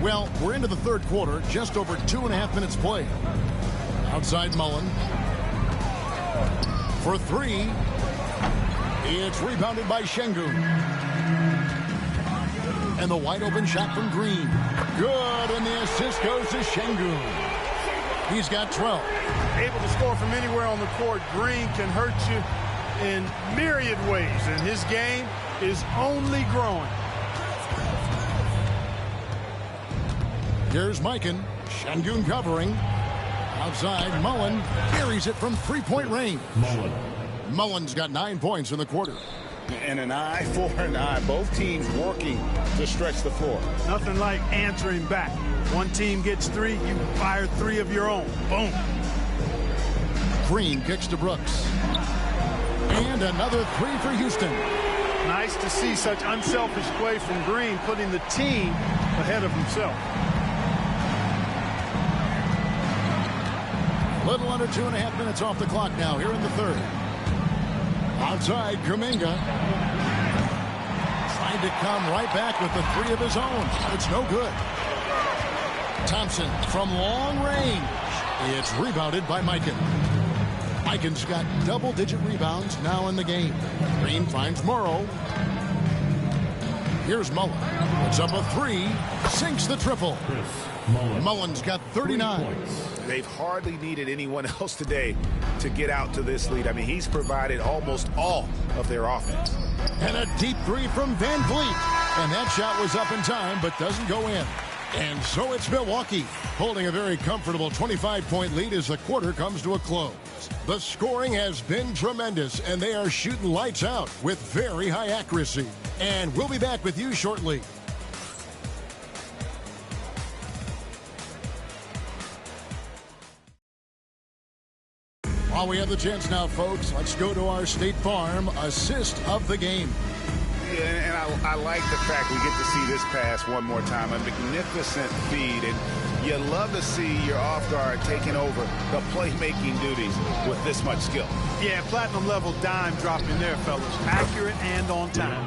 Speaker 1: Well, we're into the third quarter, just over 2.5 minutes played. Outside Mullen. For three. It's rebounded by Şengün. And the wide open shot from Green. Good, and the assist goes to Şengün. He's got 12.
Speaker 6: Able to score from anywhere on the court. Green can hurt you in myriad ways, and his game is only growing.
Speaker 1: Here's Mikan. Şengün covering. Outside, Mullen carries it from three-point range. Mullen's got 9 points in the quarter.
Speaker 5: And an eye for an eye. Both teams working to stretch the floor.
Speaker 6: Nothing like answering back. One team gets three, you fire three of your own. Boom.
Speaker 1: Green kicks to Brooks. And another three for Houston.
Speaker 6: Nice to see such unselfish play from Green, putting the team ahead of himself.
Speaker 1: Little under 2.5 minutes off the clock now here in the third. Outside, Kuminga. Trying to come right back with the three of his own. It's no good. Thompson from long range. It's rebounded by Mikan. Mikan's got double-digit rebounds now in the game. Green finds Morrow. Here's Mullen. It's up a three. Sinks the triple. Mullen's got 39.
Speaker 2: They've hardly needed anyone else today to get out to this lead. I mean, he's provided almost all of their offense.
Speaker 1: And a deep three from Van Vliet. And that shot was up in time, but doesn't go in. And so it's Milwaukee holding a very comfortable 25-point lead as the quarter comes to a close. The scoring has been tremendous, and they are shooting lights out with very high accuracy. And we'll be back with you shortly. While we have the chance now, folks, let's go to our State Farm assist of the game.
Speaker 2: Yeah, and I like the fact we get to see this pass one more time. A magnificent feed, and you love to see your off guard taking over the playmaking duties with this much skill.
Speaker 6: Yeah, platinum level dime dropping there, fellas. Accurate and on time.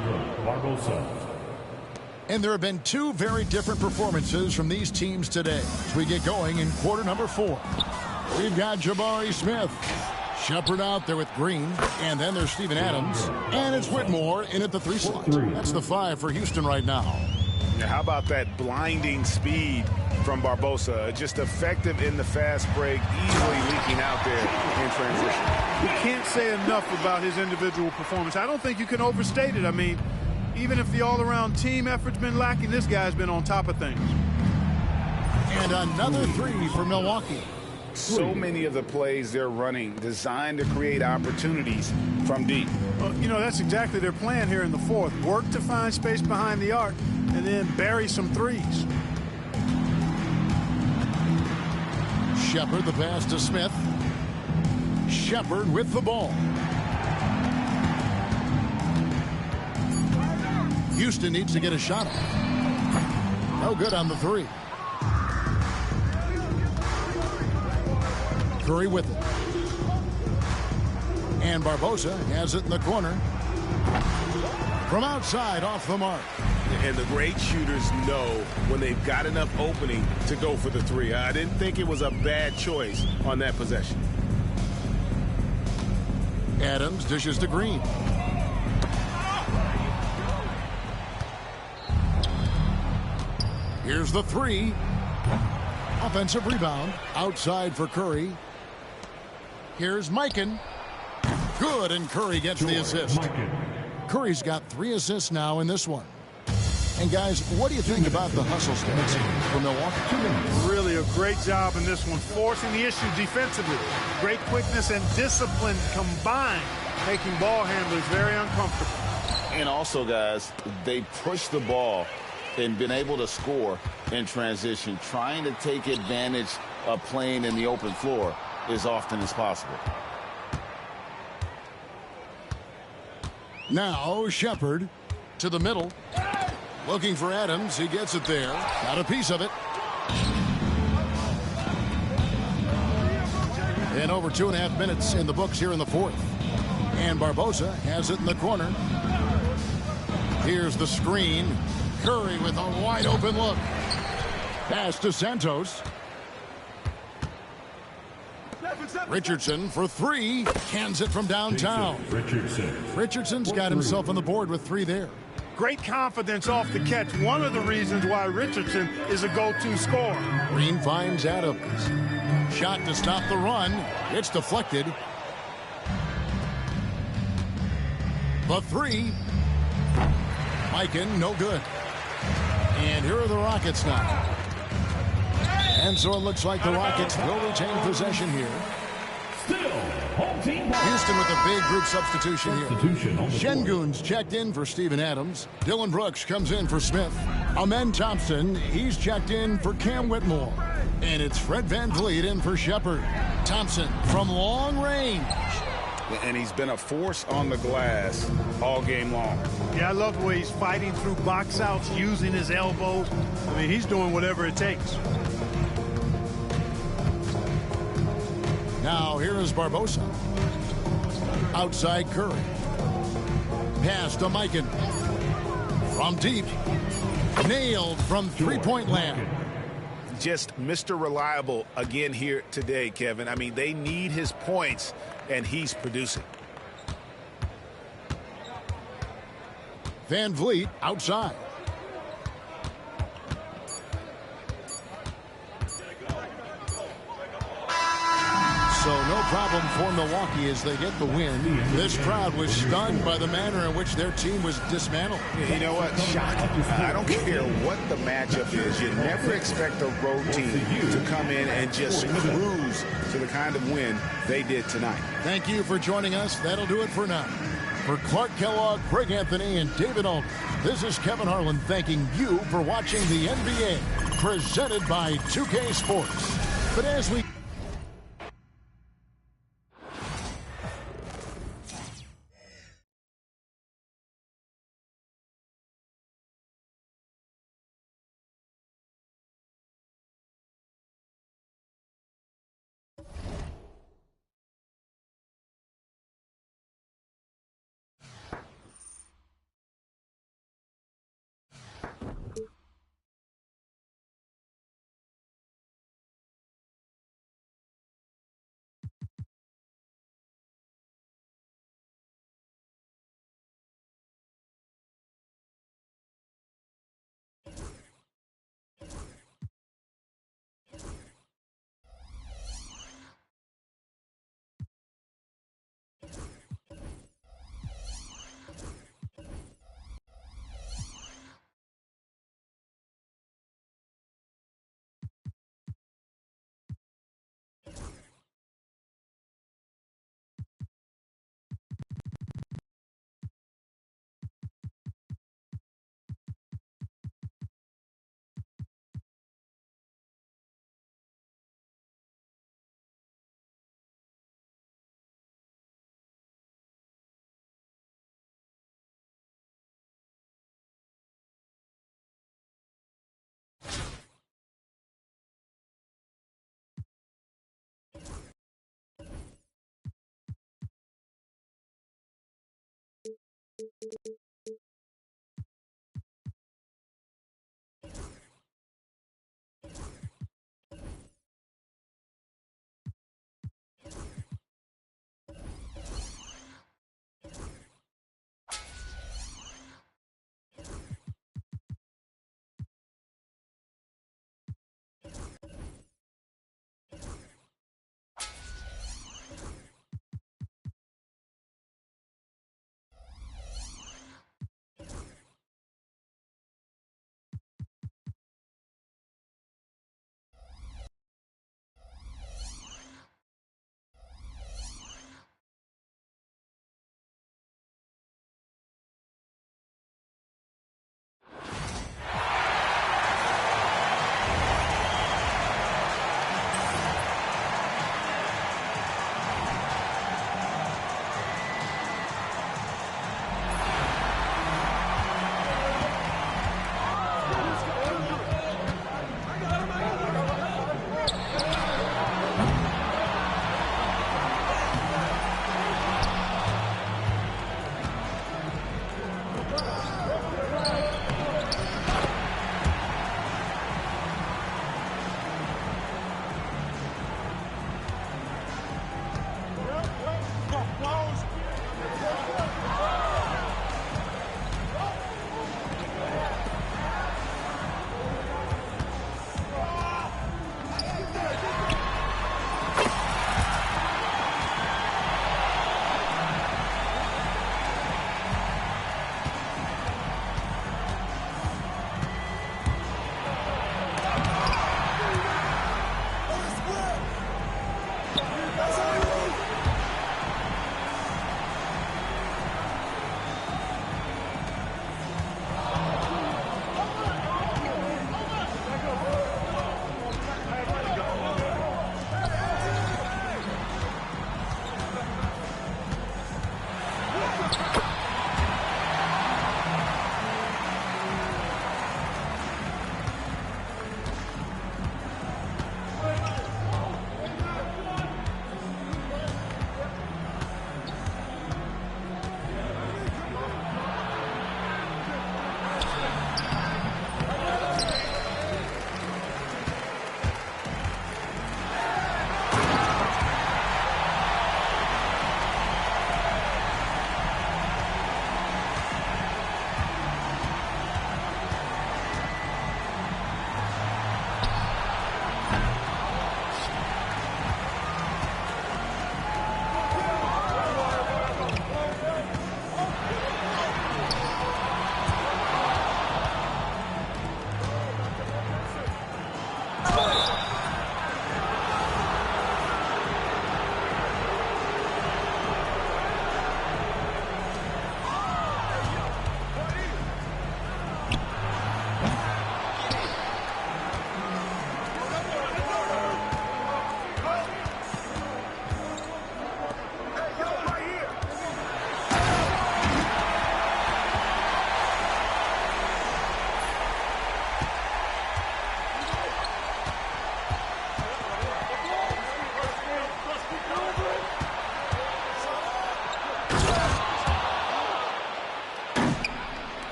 Speaker 1: And there have been two very different performances from these teams today as we get going in quarter number 4. We've got Jabari Smith. Shepard out there with Green, and then there's Steven Adams, and it's Whitmore in at the 3 slot. That's the 5 for Houston right now.
Speaker 2: Yeah, how about that blinding speed from Barbosa? Just effective in the fast break, easily leaking out there in transition.
Speaker 6: We can't say enough about his individual performance. I don't think you can overstate it. I mean, even if the all-around team effort's been lacking, this guy's been on top of things.
Speaker 1: And another 3 for Milwaukee.
Speaker 2: So many of the plays they're running designed to create opportunities from deep.
Speaker 6: Well, you know, that's exactly their plan here in the fourth. Work to find space behind the arc and then bury some threes.
Speaker 1: Shepard, the pass to Smith. Shepard with the ball. Houston needs to get a shot off. No good on the 3. Curry with it. And Barbosa has it in the corner. From outside, off the mark.
Speaker 2: And the great shooters know when they've got enough opening to go for the 3. I didn't think it was a bad choice on that possession.
Speaker 1: Adams dishes to Green. Here's the 3. Offensive rebound. Outside for Curry. Here's Mikan. Good, and Curry gets the assist. Curry's got 3 assists now in this one. And guys, what do you think about the hustle stance for Milwaukee?
Speaker 6: Really a great job in this one, forcing the issue defensively. Great quickness and discipline combined, making ball handlers very uncomfortable.
Speaker 5: And also, guys, they push the ball and been able to score in transition, trying to take advantage of playing in the open floor as often as possible.
Speaker 1: Now Shepard to the middle. Looking for Adams. He gets it there. Got a piece of it. Been over 2.5 minutes in the books here in the fourth. And Barbosa has it in the corner. Here's the screen. Curry with a wide open look. Pass to Santos. Richardson for three. Cans it from downtown. Richardson's got himself on the board with 3 there.
Speaker 6: Great confidence off the catch. One of the reasons why Richardson is a go-to scorer.
Speaker 1: Green finds Adams. Shot to stop the run. It's deflected. The 3. Mikan, no good. And here are the Rockets now. And so it looks like the Rockets will retain possession here. Houston with a big group substitution here. Şengün's checked in for Steven Adams. Dylan Brooks comes in for Smith. Amen Thompson, he's checked in for Cam Whitmore. And it's Fred VanVleet in for Shepherd. Thompson from long range.
Speaker 2: And he's been a force on the glass all game long.
Speaker 6: Yeah, I love the way he's fighting through box outs, using his elbows. I mean, he's doing whatever it takes.
Speaker 1: Now here is Barbosa. Outside Curry. Pass to Mikan. From deep. Nailed from three-point land.
Speaker 2: Just Mr. Reliable again here today, Kevin. I mean, they need his points, and he's producing.
Speaker 1: VanVleet outside. So no problem for Milwaukee as they get the win. This crowd was stunned by the manner in which their team was dismantled.
Speaker 2: You know what? Shocking. I don't care what the matchup is. You never expect a road team to come in and just cruise to the kind of win they did tonight.
Speaker 1: Thank you for joining us. That'll do it for now. For Clark Kellogg, Greg Anthony, and David Aldridge, this is Kevin Harlan thanking you for watching the NBA, presented by 2K Sports. But as we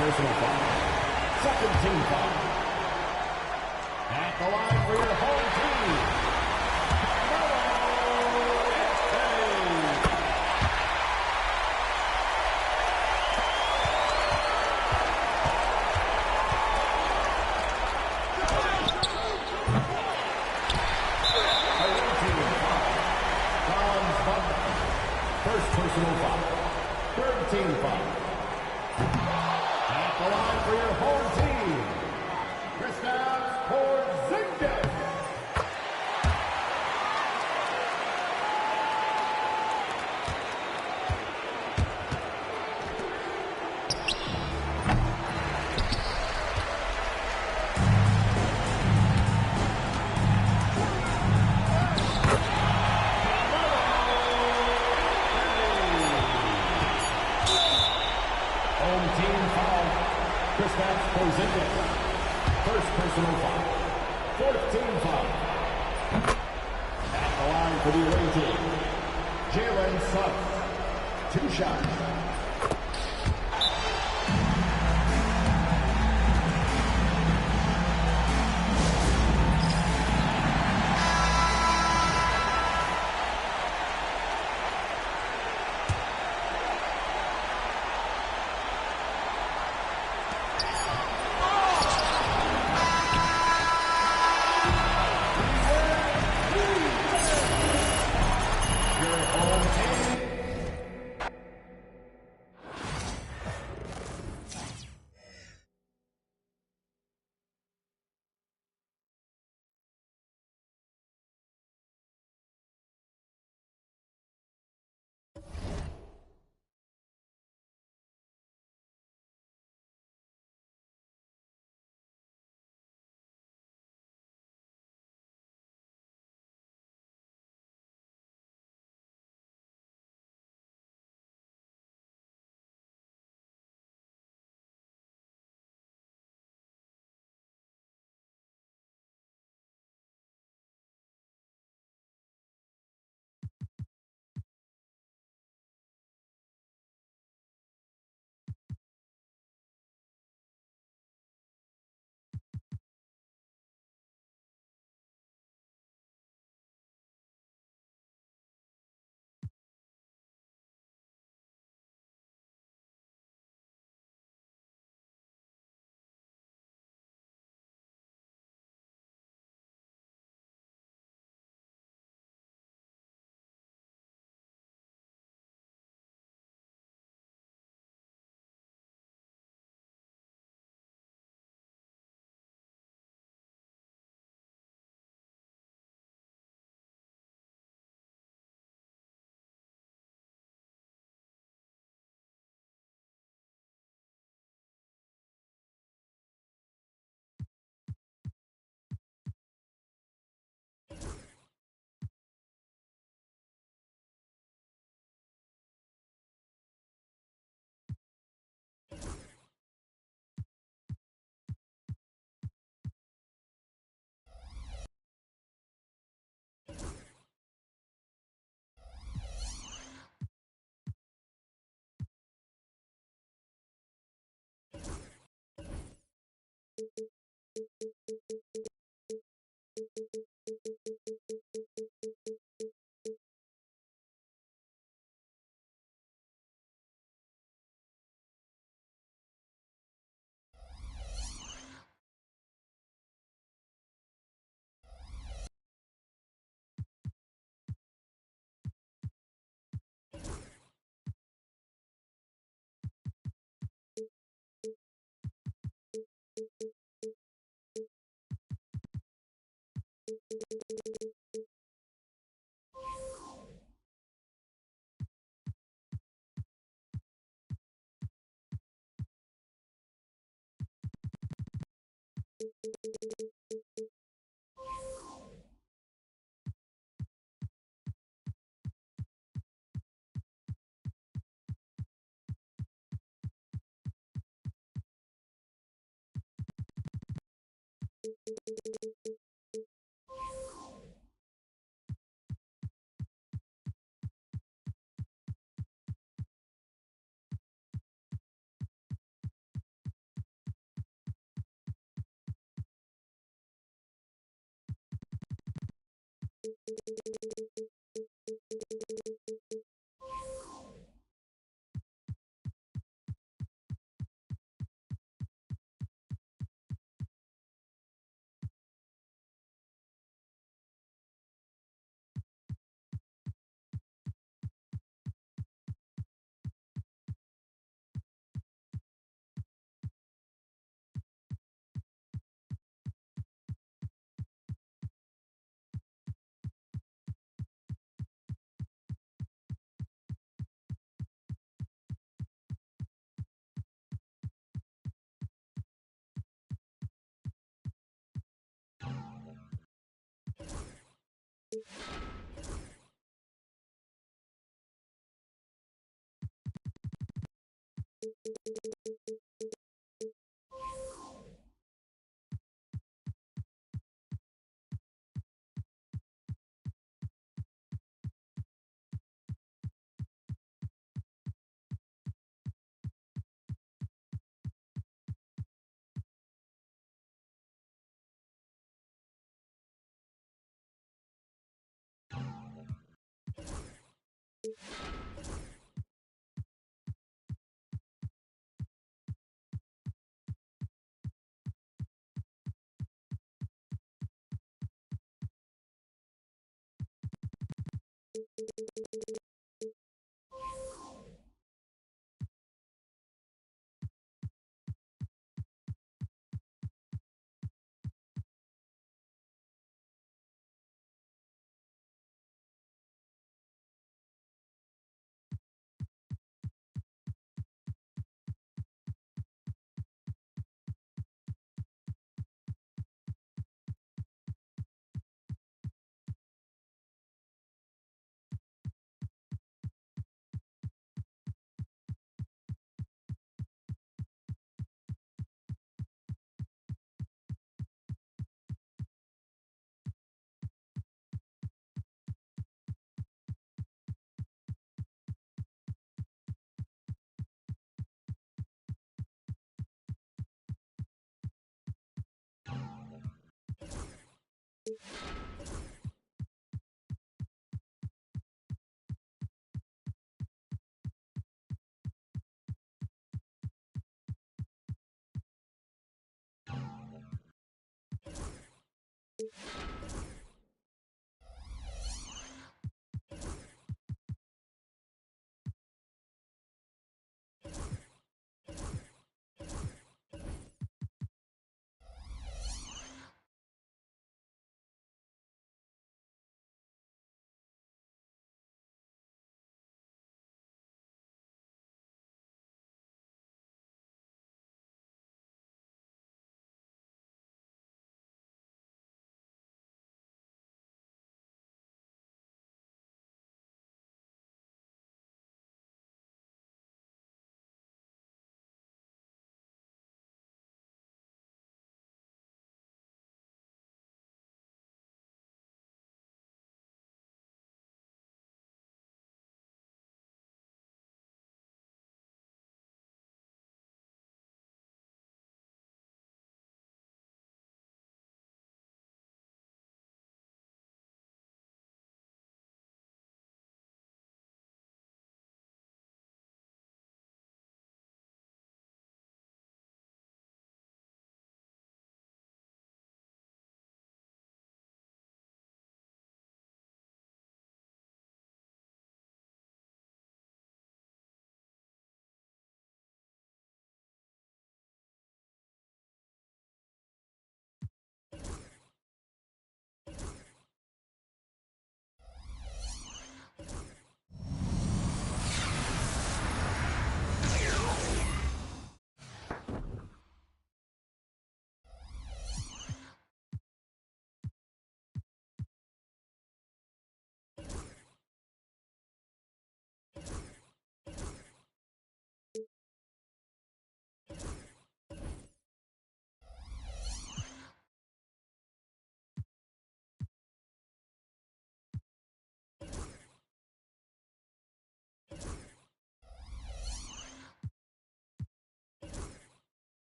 Speaker 4: personal foul. Second team foul. At the line for your home team. First personal foul. Third team foul. At the line for your home team, Kristaps Porzingis. Kristaps Porzingis. First personal foul. Fourth team foul. At the line for the away team, Chillin. 2 shots.
Speaker 1: you